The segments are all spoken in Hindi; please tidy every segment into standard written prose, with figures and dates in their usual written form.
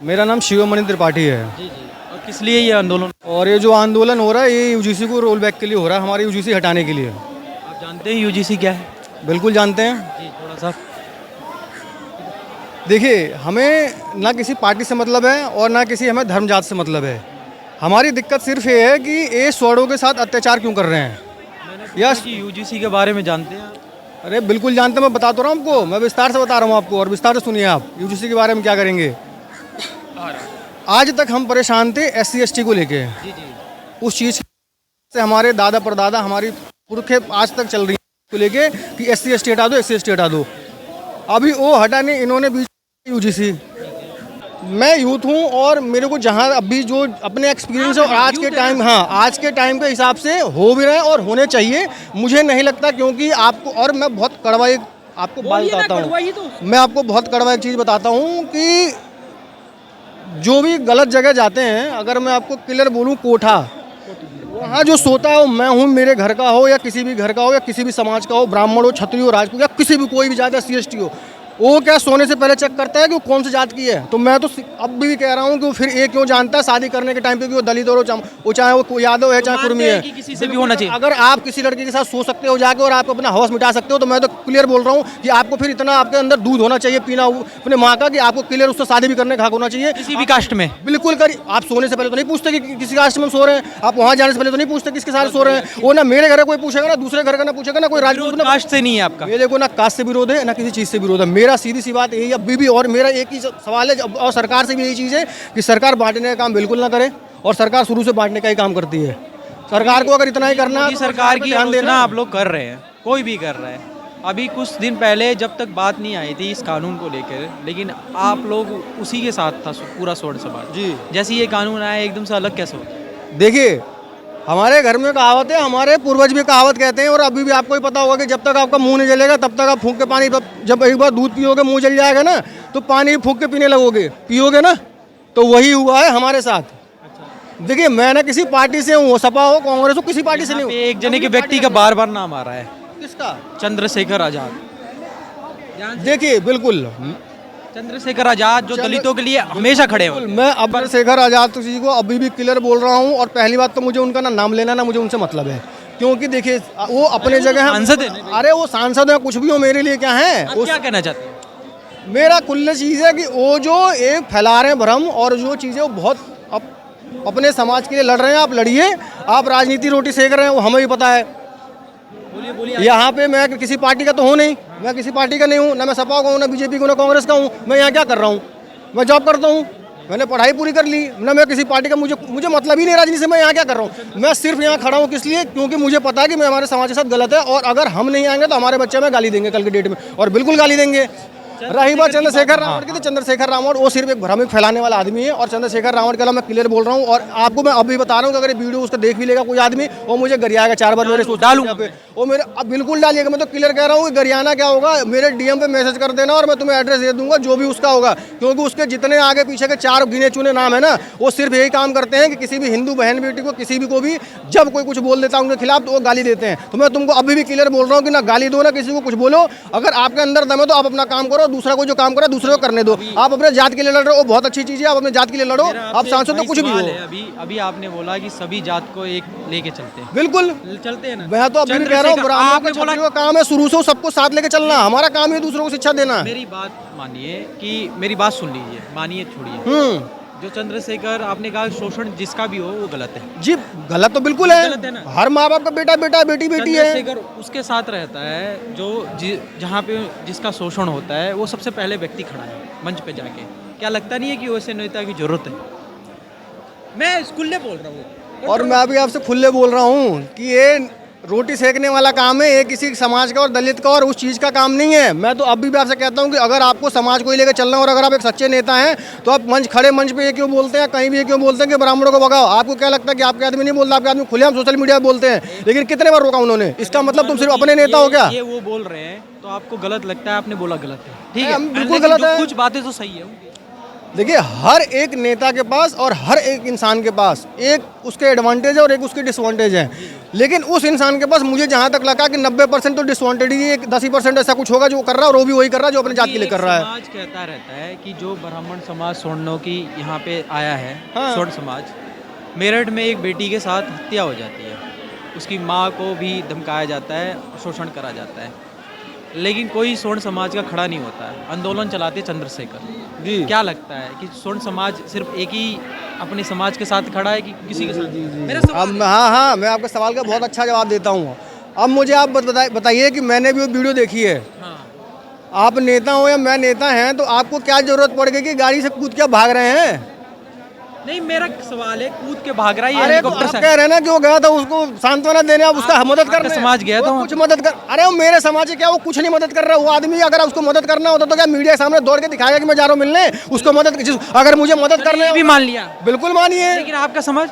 मेरा नाम शिवमणि त्रिपाठी है। जी जी। और किस लिए ये आंदोलन और ये जो आंदोलन हो रहा है ये यूजीसी को रोल बैक के लिए हो रहा है, हमारी यूजीसी हटाने के लिए। आप जानते हैं यूजीसी क्या है? बिल्कुल जानते हैं। जी थोड़ा सा। देखिए, हमें ना किसी पार्टी से मतलब है और ना किसी हमें धर्म जात से मतलब है। हमारी दिक्कत सिर्फ ये है कि ये स्वरों के साथ अत्याचार क्यों कर रहे हैं। यस, यूजीसी के बारे में जानते हैं आप? अरे बिल्कुल जानते हैं, मैं बता तो रहा हूँ आपको, मैं विस्तार से बता रहा हूँ आपको और विस्तार से सुनिए आप यूजीसी के बारे में क्या करेंगे। आज तक हम परेशान थे SC ST को लेके। जी जी। उस चीज़ से हमारे दादा परदादा हमारी पुरखे आज तक चल रही है को लेके कि SC ST हटा दो, SC ST हटा दो। अभी वो हटाने इन्होंने बीच यूजीसी। मैं यूथ हूँ और मेरे को जहाँ अभी जो अपने एक्सपीरियंस है और आज के टाइम, हाँ आज के टाइम के हिसाब से हो भी रहे हैं और होने चाहिए। मुझे नहीं लगता, क्योंकि आपको, और मैं बहुत कड़वा एक आपको बात बताता हूँ, मैं आपको बहुत कड़वा एक चीज़ बताता हूँ कि जो भी गलत जगह जाते हैं, अगर मैं आपको क्लियर बोलूँ, कोठा, वहाँ जो सोता हो मैं हूँ, मेरे घर का हो या किसी भी घर का हो या किसी भी समाज का हो, ब्राह्मण हो, क्षत्रिय हो, राजपूत या किसी भी कोई भी जात SC ST हो, वो क्या सोने से पहले चेक करता है कि वो कौन सी जात की है। तो मैं तो अब भी कह रहा हूँ कि वो फिर ये क्यों जानता है शादी करने के टाइम पे कि वो दलित और वो चाहे वो यादव है, चाहे कुर्मी है, किसी से भी होना चाहिए। अगर आप किसी लड़के के साथ सो सकते हो जाके और आप अपना हवस मिटा सकते हो, तो मैं तो क्लियर बोल रहा हूँ कि आपको फिर इतना आपके अंदर दूध होना चाहिए, पीना अपने माँ का, कि आपको क्लियर उससे शादी भी करने का हक होना चाहिए। किसी भी कास्ट में बिल्कुल करिए। आप सोने से पहले तो नहीं पूछते कि किसी कास्ट में सो रहे हैं, आप वहाँ जाने से पहले तो नहीं पूछते किसके साथ सो रहे हैं। वो ना मेरे घर कोई पूछेगा, ना दूसरे घर का ना पूछेगा, ना कोई राजपूत कास्ट से नहीं है आपका? मेरे को ना कास्ट से विरोध है ना किसी चीज़ से विरोध है। मेरा सीधी सी बात यही है अभी भी, और मेरा एक ही सवाल है और सरकार से भी यही चीज़ है कि सरकार बांटने का काम बिल्कुल ना करे, और सरकार शुरू से बांटने का ही काम करती है। सरकार को अगर इतना ही करना है, सरकार की ध्यान देना आप लोग कर रहे हैं, कोई भी कर रहा है। अभी कुछ दिन पहले जब तक बात नहीं आई थी इस कानून को लेकर, लेकिन आप लोग उसी के साथ था पूरा सोच समाज। जी, जैसे ये कानून आया एकदम से अलग कैसे होता? देखिए, हमारे घर में कहावत है, हमारे पूर्वज भी कहावत कहते हैं, और अभी भी आपको ही पता होगा कि जब तक आपका मुंह नहीं जलेगा तब तक आप फूंक के पानी, जब एक बार दूध पियोगे मुंह जल जाएगा ना, तो पानी फूंक के पीने लगोगे, पियोगे ना। तो वही हुआ है हमारे साथ। देखिए, मैं ना किसी पार्टी से हूँ, सपा हो, कांग्रेस हो, किसी पार्टी से नहीं हूँ। एक जने के व्यक्ति का बार बार नाम आ रहा है, किसका? चंद्रशेखर आजाद। देखिए, बिल्कुल चंद्रशेखर आजाद जो दलितों के लिए हमेशा खड़े हो। मैं चंद्रशेखर आजाद जी को अभी भी क्लियर बोल रहा हूँ, और पहली बात तो मुझे उनका ना नाम लेना ना मुझे उनसे मतलब है, क्योंकि देखिए वो अपने जगह है, सांसद है। अरे वो सांसद है, कुछ भी हो, मेरे लिए क्या है। आप क्या कहना चाहते हैं? मेरा कुल्ले चीज़ है कि वो जो एक फैला रहे हैं भ्रम, और जो चीज़ें वो बहुत अपने समाज के लिए लड़ रहे हैं, आप लड़िए। आप राजनीति रोटी सेक रहे हैं, वो हमें भी पता है। बोलिए बोलिए। यहाँ पे मैं किसी पार्टी का तो हूँ नहीं, मैं किसी पार्टी का नहीं हूँ, ना मैं सपा का हूँ, ना बीजेपी का, ना कांग्रेस का हूँ। मैं यहाँ क्या कर रहा हूँ? मैं जॉब करता हूँ, मैंने पढ़ाई पूरी कर ली, ना मैं किसी पार्टी का, मुझे मतलब ही नहीं राजनीति से। मैं यहाँ क्या कर रहा हूँ? मैं सिर्फ यहाँ खड़ा हूँ किस लिए? क्योंकि मुझे पता है कि मैं हमारे समाज के साथ गलत है, और अगर हम नहीं आएंगे तो हमारे बच्चे हमें गाली देंगे कल की डेट में, और बिल्कुल गाली देंगे। रही बात चंद्रशेखर रावण की, तो चंद्रशेखर रावण वो सिर्फ एक भ्रमिक फैलाने वाला आदमी है, और चंद्रशेखर रावण के अलावा मैं क्लियर बोल रहा हूँ, और आपको मैं अभी बता रहा हूँ कि अगर वीडियो उसका देख भी लेगा कोई आदमी, वो मुझे गरियाएगा 4 बार मेरे डालूंगा पे, वो मेरे अब बिल्कुल डालिएगा। मैं तो क्लियर कह रहा हूँ कि गरियाना क्या होगा, मेरे DM पे मैसेज कर देना और मैं तुम्हें एड्रेस दे दूंगा जो भी उसका होगा, क्योंकि उसके जितने आगे पीछे के 4 गिने चुने नाम है ना, वो सिर्फ यही काम करते हैं कि किसी भी हिंदू बहन बेटी को, किसी भी को भी जब कोई कुछ बोल देता है उनके खिलाफ, तो वो गाली देते हैं। तो मैं तुमको अभी भी क्लियर बोल रहा हूँ कि ना गाली दो, ना किसी को कुछ बोलो। अगर आपके अंदर दम है तो आप अपना काम करो, दूसरा को जो काम करो दूसरे को करने दो। आप अपने जात के लिए लड़ रहे हो, बहुत अच्छी चीज है, आप अपने जात के लिए लड़ो, आप सांसद तो कुछ भी हो। अभी आपने बोला कि सभी जात को एक लेके चलते हैं, बिल्कुल चलते हैं ना। मैं तो अभी भी कह रहा हूँ, ब्राह्मणों का क्षत्रियों का काम है शुरू से सबको साथ लेके चलना, हमारा काम है दूसरों को शिक्षा देना। मेरी बात मानिए, कि मेरी बात सुन लीजिए, मानिए छोड़िए। जो चंद्रशेखर आपने कहा शोषण जिसका भी हो वो गलत है। जी गलत तो बिल्कुल है, गलत है ना। हर माँ बाप का बेटा बेटा, बेटी बेटी है। चंद्रशेखर उसके साथ रहता है जो जहाँ पे जिसका शोषण होता है, वो सबसे पहले व्यक्ति खड़ा है मंच पे जाके। क्या लगता नहीं है कि वैसे नेता की जरूरत है? मैं खुले बोल रहा हूँ, और मैं अभी आपसे खुले बोल रहा हूँ कि ये रोटी सेकने वाला काम है, ये किसी समाज का और दलित का और उस चीज़ का काम नहीं है। मैं तो अभी भी आपसे कहता हूँ कि अगर आपको समाज को ही लेकर चलना, और अगर आप एक सच्चे नेता हैं, तो आप खड़े मंच पे ये क्यों बोलते हैं, कहीं भी ये क्यों बोलते हैं कि ब्राह्मणों को भगाओ? आपको क्या लगता है कि आपके आदमी नहीं बोलता? आपके आदमी खुलेआम सोशल मीडिया पे बोलते हैं, लेकिन कितने बार रोका उन्होंने? इसका मतलब तुम सिर्फ अपने नेता हो क्या? ये वो बोल रहे हैं तो आपको गलत लगता है, आपने बोला गलत है, ठीक है, बिल्कुल गलत है। कुछ बातें तो सही है। देखिए हर एक नेता के पास और हर एक इंसान के पास एक उसके एडवांटेज है और एक उसके डिसवांटेज है, लेकिन उस इंसान के पास मुझे जहाँ तक लगा कि 90% तो डिसवांटेज ही है, 10% ऐसा कुछ होगा जो कर रहा है और वो भी वही कर रहा है जो अपने जात के लिए कर रहा है। समाज कहता रहता है कि जो ब्राह्मण समाज स्वर्णों की यहाँ पे आया है, हाँ। स्वर्ण समाज, मेरठ में एक बेटी के साथ हत्या हो जाती है, उसकी माँ को भी धमकाया जाता है, शोषण करा जाता है, लेकिन कोई स्वर्ण समाज का खड़ा नहीं होता है। आंदोलन चलाते चंद्रशेखर जी क्या लगता है कि स्वर्ण समाज सिर्फ एक ही अपने समाज के साथ खड़ा है कि किसी के साथ? मेरा सवाल अब हाँ, मैं आपके सवाल का बहुत अच्छा जवाब देता हूँ। अब मुझे आप बताइए कि मैंने भी वो वीडियो देखी है। हाँ, आप नेता हो या मैं नेता हैं तो आपको क्या जरूरत पड़ गई कि गाड़ी से कूद के भाग रहे हैं? नहीं, मेरा सवाल है, कूद के भाग रहा है ये अरे तो हेलीकॉप्टर आप से? कह रहे हैं ना कि वो गया था उसको सांत्वना देने, आप उसका मदद आपका कर रहे हैं। समाज गया था वो वहाँ कुछ मदद कर, अरे वो मेरे समाज से क्या, वो कुछ नहीं मदद कर रहा है। वो आदमी अगर उसको मदद करना होता तो क्या मीडिया के सामने दौड़ के दिखाएगा कि मैं जा रहा हूँ मिलने उसको मदद, अगर मुझे मदद करने ये भी मान लिया, बिल्कुल मानिए। लेकिन आपका समाज,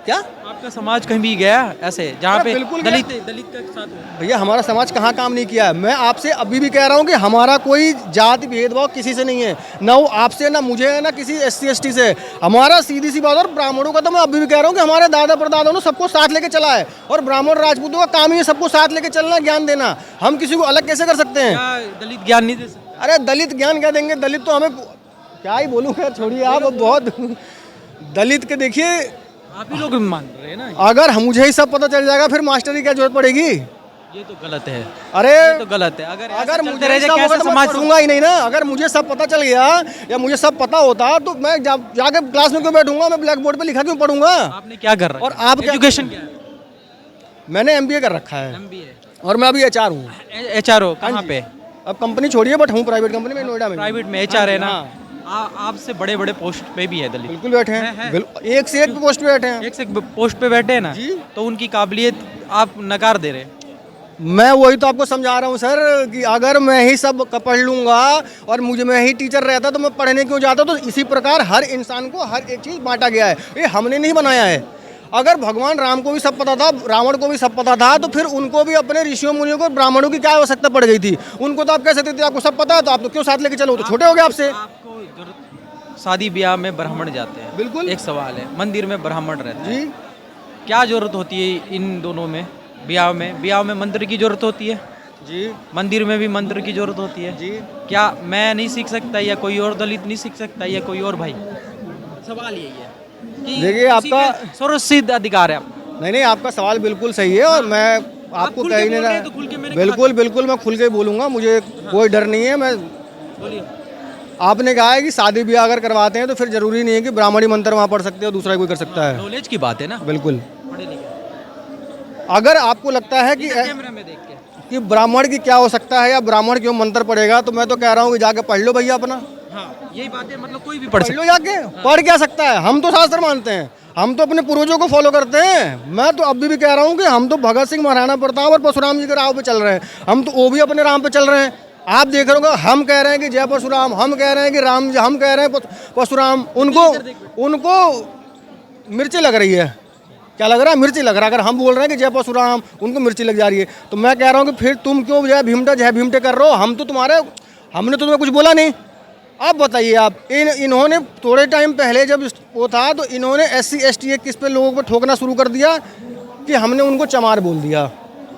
क्या आपका समाज कहीं भी गया ऐसे जहाँ अरे पे बिल्कुल दलित दलित का साथ हो? भैया हमारा समाज कहाँ काम नहीं किया है? मैं आपसे अभी भी कह रहा हूँ कि हमारा कोई जाति भेदभाव किसी से नहीं है, ना वो आपसे ना मुझे है ना किसी SC ST से। हमारा सीधी सी बात, और ब्राह्मणों का तो मैं अभी भी कह रहा हूँ कि हमारे दादा परदादा ने सबको साथ लेके चला है, और ब्राह्मण राजपूतों का काम ही है सबको साथ लेके चलना, ज्ञान देना। हम किसी को अलग कैसे कर सकते हैं? क्या दलित ज्ञान नहीं दे सकते? अरे दलित ज्ञान क्या देंगे? दलित तो हमें क्या ही बोलूँ, खैर छोड़िए आप, अब बहुत दलित के देखिए, आप ही लोग भी मान रहे हैं ना, अगर मुझे ही सब पता चल जाएगा फिर मास्टर की क्या जरूरत पड़ेगी? ये तो गलत है, अरे ये तो गलत है। अगर अगर चलते मुझे रह सब जाए होगा कैसे तो मैं समाज? पढ़ूंगा ही नहीं ना। अगर मुझे सब पता चल गया या मुझे सब पता होता तो मैं जाके क्लास में क्यों बैठूंगा? मैं ब्लैक बोर्ड पे लिखा क्यों पढ़ूंगा? आपने क्या कर रखा है? और आप क्या- एजुकेशन क्या है? मैंने MBA कर रखा है MBA और मैं अभी HR हूँ। HRO कहाँ पे? अब कंपनी छोड़िए, बट हूँ प्राइवेट कंपनी में, नोएडा में। प्राइवेट में HR है ना? हाँ। आपसे बड़े बड़े पोस्ट पे भी है दलित, बिल्कुल बैठे है। हैं, एक से एक पोस्ट पे बैठे हैं। एक से एक पोस्ट पे बैठे हैं ना, जी। तो उनकी काबिलियत आप नकार दे रहे हैं। मैं वही तो आपको समझा रहा हूँ सर कि अगर मैं ही सब पढ़ लूंगा और मैं ही टीचर रहता तो मैं पढ़ने क्यों जाता? तो इसी प्रकार हर इंसान को हर एक चीज़ बांटा गया है, ये हमने नहीं बनाया है। अगर भगवान राम को भी सब पता था, रावण को भी सब पता था, तो फिर उनको भी अपने ऋषियों मुनियों को, ब्राह्मणों की क्या आवश्यकता पड़ गई थी? उनको तो आप कह सकते थे आपको सब पता है तो आप तो क्यों साथ लेके चलो? तो छोटे हो गए आपसे। आपको जरूरत, शादी ब्याह में ब्राह्मण जाते हैं, बिल्कुल। एक सवाल है, मंदिर में ब्राह्मण रहते हैं, जी क्या जरूरत होती है इन दोनों में? ब्याह में मंत्र की जरूरत होती है, जी मंदिर में भी मंत्र की जरूरत होती है। जी क्या मैं नहीं सीख सकता या कोई और दलित नहीं सीख सकता या कोई और भाई? सवाल यही है कि देखिए, उसी आपका- में सर्वसिद्ध अधिकार है आपका। नहीं, आपका सवाल बिल्कुल सही है और मैं आपको खुल के कहीं बोल नहीं रहे हैं तो खुल के मैंने बिल्कुल मैं खुल के बोलूँगा, मुझे कोई डर नहीं है। मैं बोलिए। आपने कहा है कि शादी ब्याह अगर करवाते हैं तो फिर जरूरी नहीं है कि ब्राह्मणी मंत्र वहाँ पढ़ सकते हो, दूसरा कोई कर सकता है। नॉलेज की बात है ना, बिल्कुल। पढ़े लिखे। अगर आपको लगता है कि कैमरा में देख के, ब्राह्मण की क्या हो सकता है या ब्राह्मण क्यों मंत्र पढ़ेगा, तो मैं तो कह रहा हूँ कि जाके पढ़ लो भैया अपना, हाँ यही बात है, मतलब कोई भी पढ़ पढ़ सकता लो जाके। पढ़ क्या सकता है? हम तो शास्त्र मानते हैं, हम तो अपने पूर्वजों को फॉलो करते हैं। मैं तो अभी भी कह रहा हूँ कि हम तो भगत सिंह, महाराणा प्रताप और परशुराम जी के राह पे चल रहे हैं। हम तो वो भी अपने राम पे चल रहे हैं। आप देख रहे हो, हम कह रहे हैं कि जय परशुराम, हम कह रहे हैं कि राम जी, हम कह रहे हैं परशुराम। उनको मिर्ची लग रही है। क्या लग रहा है? मिर्ची लग रहा है। अगर हम बोल रहे हैं कि जय परशुराम, उनको मिर्ची लग जा रही है। तो मैं कह रहा हूँ कि फिर तुम क्यों जय भीमटे कर रहे हो? हमने तो तुम्हें कुछ बोला नहीं। अब बताइए आप, इन्होंने थोड़े टाइम पहले जब वो था तो इन्होंने SC ST किस पे लोगों पर ठोकना शुरू कर दिया कि हमने उनको चमार बोल दिया,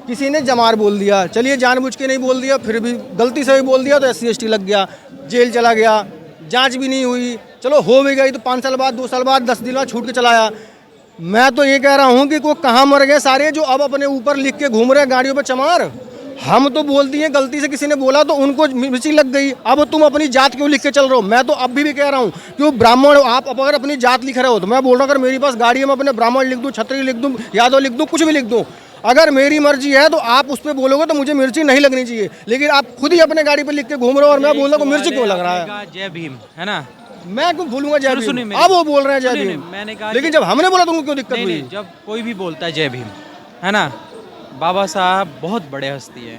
किसी ने जमार बोल दिया। चलिए जानबूझ के नहीं बोल दिया, फिर भी गलती से भी बोल दिया तो SC ST लग गया, जेल चला गया, जांच भी नहीं हुई, चलो हो भी गई तो 5 साल बाद, 2 साल बाद, 10 दिन बाद छूट के चला आया। मैं तो ये कह रहा हूँ कि कोई कहाँ मर गए सारे जो अब अपने ऊपर लिख के घूम रहे हैं गाड़ियों पे चमार। हम तो बोल दिए, गलती से किसी ने बोला तो उनको मिर्ची लग गई। अब तुम अपनी जात क्यों लिख के चल रहे हो? मैं तो अभी भी कह रहा हूँ कि ब्राह्मण, आप अगर अपनी जात लिख रहे हो तो मैं बोल रहा हूँ, अगर मेरे पास गाड़ी है मैं अपने ब्राह्मण लिख दूँ, क्षत्रिय लिख दूँ, यादव लिख दूँ, कुछ भी लिख दूँ, अगर मेरी मर्जी है तो आप उस पर बोलोगे तो मुझे मिर्ची नहीं लगनी चाहिए। लेकिन आप खुद ही अपने गाड़ी पर लिख के घूम रहे हो और मैं बोल रहा हूँ मिर्ची क्यों लग रहा है? जय भीम है ना, मैं क्यों भूलूंगा जय सुनिए भीम? मेरी- अब वो बोल रहे हैं जय सुनिए, भीम, मैंने कहा लेकिन जब हमने बोला तो उनको क्यों दिक्कत नहीं, हुई? नहीं, जब कोई भी बोलता है जय भीम, है ना, बाबा साहब बहुत बड़े हस्ती है,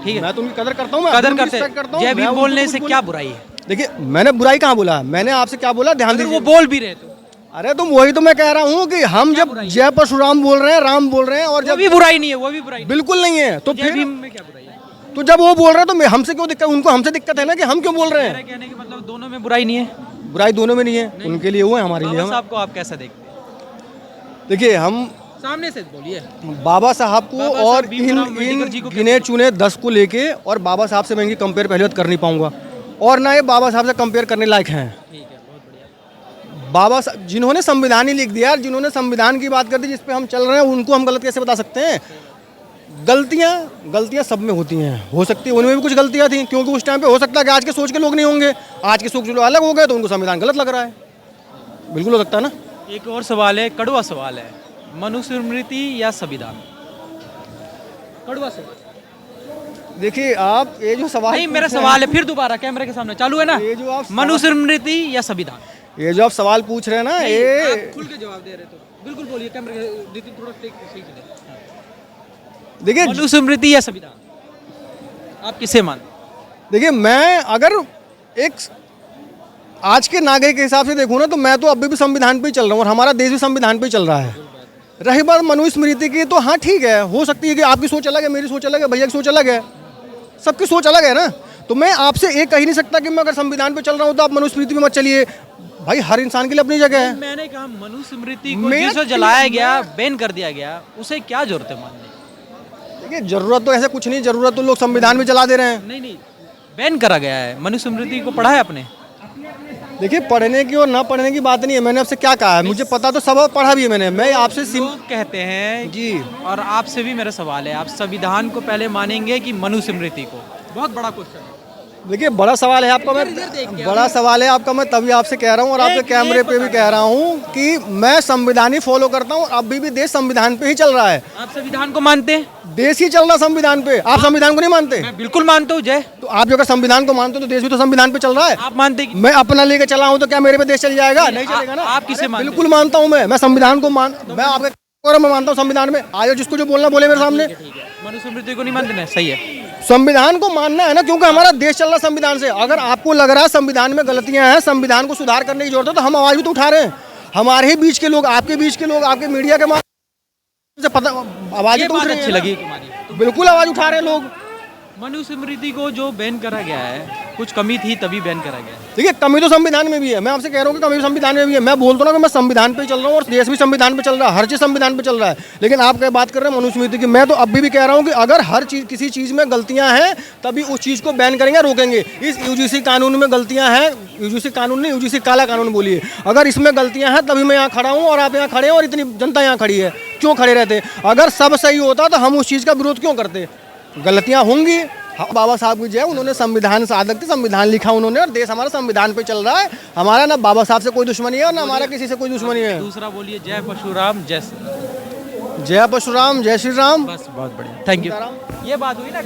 ठीक है, मैं तो उनकी कदर करता हूँ, मैं कदर उनकी करते respect करता हूँ। जय मैं भीम उनको बोलने कुछ से बोल- क्या बुराई है? देखिए, मैंने बुराई कहाँ बोला? मैंने आपसे क्या बोला, ध्यान अगर दीजिए। वो बोल भी रहे तो अरे तुम वही तो मैं कह रहा हूँ कि हम जब बुराई है? जय परशुराम बोल रहे हैं, राम बोल रहे हैं, और वो जब भी बुराई नहीं है, वो भी बुराई नहीं बिल्कुल नहीं है तो है। जय फिर भीम में क्या बुराई है? तो जब वो बोल रहे हैं तो हमसे क्यों दिक्कत? उनको हमसे दिक्कत है ना कि हम क्यों बोल रहे मेरा हैं? कहने का मतलब दोनों में बुराई नहीं है। बुराई दोनों में नहीं है, उनके लिए वो है, हमारे लिए बाबा हम। साहब को आप कैसा देखते हैं? देखिए हम सामने से बोलिए। बाबा साहब को बाबा साहब और भीमराव इन अम्बेडकर जी इन को गिने चुने 10 को लेके और बाबा साहब से मैं इनकी कंपेयर पहले बात कर नहीं पाऊंगा, और ना ये बाबा साहब से कंपेयर करने लायक हैं। ठीक है, बहुत बढ़िया। बाबा साहब जिन्होंने संविधान ही लिख दिया, जिन्होंने संविधान की बात कर दी जिस पे हम चल रहे हैं, उनको हम गलत कैसे बता सकते हैं? गलतियां सब में होती हैं, हो सकती है उनमें भी कुछ गलतियां थी, क्योंकि उस टाइम पे हो सकता है कि आज के सोच के लोग नहीं होंगे, आज के सोच के लोग अलग हो गए तो उनको संविधान गलत लग रहा है, बिल्कुल हो सकता है ना। एक और सवाल है, कड़वा सवाल है, मनुस्मृति या संविधान? कड़वा सवाल। देखिए आप ये जो सवाल नहीं, मेरा पूछ रहे सवाल है, फिर दोबारा कैमरे के सामने चालू है ना। ये जो आप मनुस्मृति या संविधान? ये जो आप सवाल पूछ रहे हैं ना, नहीं, ये आप खुल के जवाब दे रहे तो बिल्कुल बोलिए, कैमरे के थोड़ा टेक सही चले। देखिए मनुस्मृति या संविधान, आप किसे मानते हैं? देखिए मैं अगर एक आज के नागरिक के हिसाब से देखूँ ना, तो मैं तो अभी भी संविधान पे ही चल रहा हूँ और हमारा देश भी संविधान पे ही चल रहा है। रही बात मनुस्मृति की, तो हाँ ठीक है, हो सकती है कि आपकी सोच अलग है, मेरी सोच अलग है, भैया की सोच अलग है, सबकी सोच अलग है ना। तो मैं आपसे एक कह ही नहीं सकता कि मैं अगर संविधान पे चल रहा हूँ तो आप मनुस्मृति पे मत चलिए। भाई हर इंसान के लिए अपनी जगह है। मैंने कहा मनुस्मृति को मैं- जिसको जलाया गया, बैन कर दिया गया, उसे क्या जरूरत है मानने की? देखिए जरूरत तो ऐसा कुछ नहीं, जरूरत तो लोग संविधान में चला दे रहे हैं। नहीं, बैन करा गया है। मनुस्मृति को पढ़ा है आपने? देखिए पढ़ने की और ना पढ़ने की बात नहीं है, मैंने आपसे क्या कहा है, मुझे पता तो सब पढ़ा भी है मैंने। मैं आपसे लोग कहते हैं जी, और आपसे भी मेरा सवाल है, आप संविधान को पहले मानेंगे कि मनुस्मृति को? बहुत बड़ा क्वेश्चन है। देखिए बड़ा सवाल है आपका, मैं बड़ा सवाल है आपका, मैं तभी आपसे कह रहा हूँ और आपके कैमरे पे भी कह रहा हूँ कि मैं संविधान ही फॉलो करता हूँ। अभी भी देश संविधान पे ही चल रहा है, आप संविधान को मानते हैं? देश ही चल रहा संविधान पे। आप संविधान को नहीं मानते? मैं बिल्कुल मानता हूँ। जय। तो आप जो अगर संविधान को मानते हो तो देश भी तो संविधान पे चल रहा है। आप मानते हैं कि मैं अपना लेके चला हूँ तो क्या मेरे पे देश चल जाएगा? नहीं चलेगा ना। आप किसे अरे मानते बिल्कुल मानता हूँ मैं संविधान को मैं आपके मैं मानता हूँ संविधान में। आयो जिसको जो बोलना बोले मेरे सामने। ठीक है, मनुस्मृति को नहीं मानते ना, सही है। संविधान को मानना है ना, क्योंकि हमारा देश चल रहा है संविधान से। अगर आपको लग रहा है संविधान में गलतियां हैं, संविधान को सुधार करने की जरूरत है, तो हम आवाज भी तो उठा रहे हैं। हमारे ही बीच के लोग, आपके बीच के लोग, आपके मीडिया के माध्यम से पता आवाज ये तो उठ बात रही अच्छी है लगी ना। तुम्हारी। बिल्कुल आवाज उठा रहे हैं लोग। मनुस्मृति को जो बैन करा गया है, कुछ कमी थी तभी बैन करा गया है। देखिए कमी तो संविधान में भी है, मैं आपसे कह रहा हूँ कि कमी संविधान में भी है। मैं बोलता हूँ ना कि मैं संविधान पे ही चल रहा हूँ और देश भी संविधान पे चल रहा है, हर चीज़ संविधान पे चल रहा है। लेकिन आप क्या बात कर रहे हैं मनुस्मृति की, मैं तो अभी भी कह रहा हूँ कि अगर हर चीज़ किसी चीज़ में गलतियाँ हैं तभी उस चीज़ को बैन करेंगे, रोकेंगे। इस यूजीसी कानून में गलतियाँ हैं, यूजीसी कानून नहीं, यूजीसी काला कानून बोलिए, अगर इसमें गलतियाँ हैं तभी मैं यहाँ खड़ा हूँ और आप यहाँ खड़े हैं और इतनी जनता यहाँ खड़ी है। क्यों खड़े रहते? अगर सब सही होता तो हम उस चीज़ का विरोध क्यों करते? गलतियाँ होंगी। हाँ, बाबा साहब की जय, उन्होंने संविधान साधक थे, संविधान लिखा उन्होंने और देश हमारा संविधान पे चल रहा है। हमारा ना बाबा साहब से कोई दुश्मनी है और ना हमारा किसी से कोई दुश्मनी है। दूसरा बोलिए, जय परशुराम जय श्री राम। जय परशुराम जय श्री राम। बस बहुत बढ़िया, थैंक यू। ये बात हुई ना।